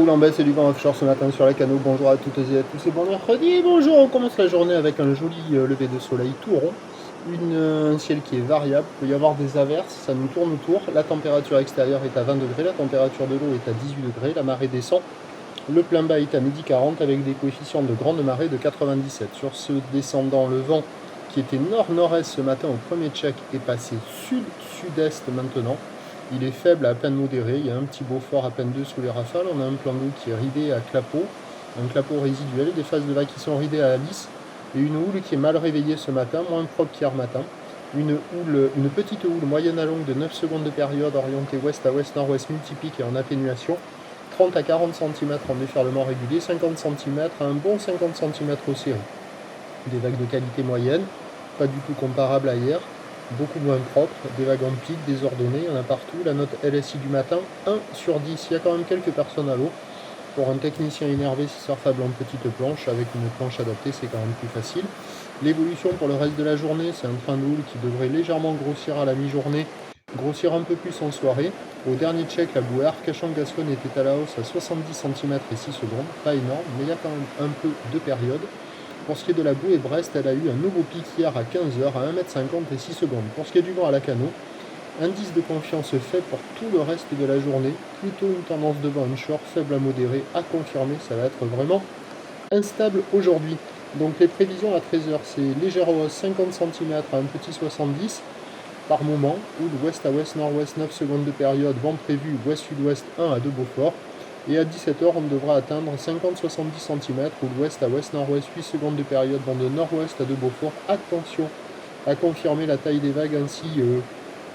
houle en baisse et du vent offshore ce matin sur les canaux. Bonjour à toutes et à tous et bon mercredi. Bonjour, on commence la journée avec un joli lever de soleil tout rond. Un ciel qui est variable, il peut y avoir des averses, ça nous tourne autour. La température extérieure est à 20 degrés, la température de l'eau est à 18 degrés, la marée descend. Le plein bas est à 12h40 avec des coefficients de grande marée de 97. Sur ce descendant, le vent qui était nord-nord-est ce matin au premier check est passé sud-sud-est maintenant. Il est faible à peine modéré, il y a un petit Beaufort à peine 2 sous les rafales, on a un plan d'eau qui est ridé à clapot, un clapot résiduel, des phases de vagues qui sont ridées à la lisse, et une houle qui est mal réveillée ce matin, moins propre qu'hier matin. Une petite houle moyenne à longue de 9 secondes de période orientée ouest à ouest-nord-ouest multiplique et en atténuation, 30 à 40 cm en déferlement régulier, 50 cm à un bon 50 cm au série. Des vagues de qualité moyenne, pas du tout comparables à hier, beaucoup moins propre, des vagues en pic, désordonnées, il y en a partout. La note LSI du matin, 1 sur 10. Il y a quand même quelques personnes à l'eau. Pour un technicien énervé, si surfable en petite planche, avec une planche adaptée, c'est quand même plus facile. L'évolution pour le reste de la journée, c'est un train de houle qui devrait légèrement grossir à la mi-journée, grossir un peu plus en soirée. Au dernier check, la bouée Arcachon-Gascogne était à la hausse à 70 cm et 6 secondes, pas énorme, mais il y a quand même un peu de période. Pour ce qui est de la bouée Brest, elle a eu un nouveau pic hier à 15h à 1,50 m et 6 secondes. Pour ce qui est du vent à la Cano, indice de confiance fait pour tout le reste de la journée. Plutôt une tendance de vent onshore faible à modéré à confirmer. Ça va être vraiment instable aujourd'hui. Donc les prévisions à 13h, c'est légère hausse 50 cm à un petit 70 par moment. Houle ouest à ouest, nord-ouest 9 secondes de période. Vent prévu ouest-sud-ouest 1 à 2 Beaufort. Et à 17h, on devra atteindre 50-70 cm, ou l'ouest à ouest, nord-ouest, 8 secondes de période, vent de nord-ouest à 2 Beaufort. Attention à confirmer la taille des vagues ainsi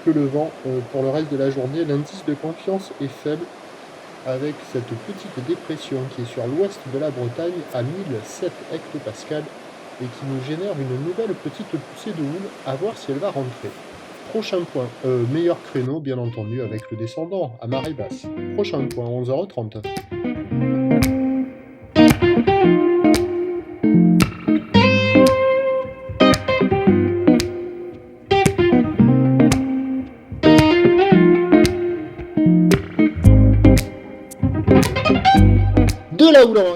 que le vent pour le reste de la journée. L'indice de confiance est faible avec cette petite dépression qui est sur l'ouest de la Bretagne à 1007 hectopascales et qui nous génère une nouvelle petite poussée de houle, à voir si elle va rentrer. Prochain point, meilleur créneau bien entendu avec le descendant à marée basse. Prochain point, 11h30.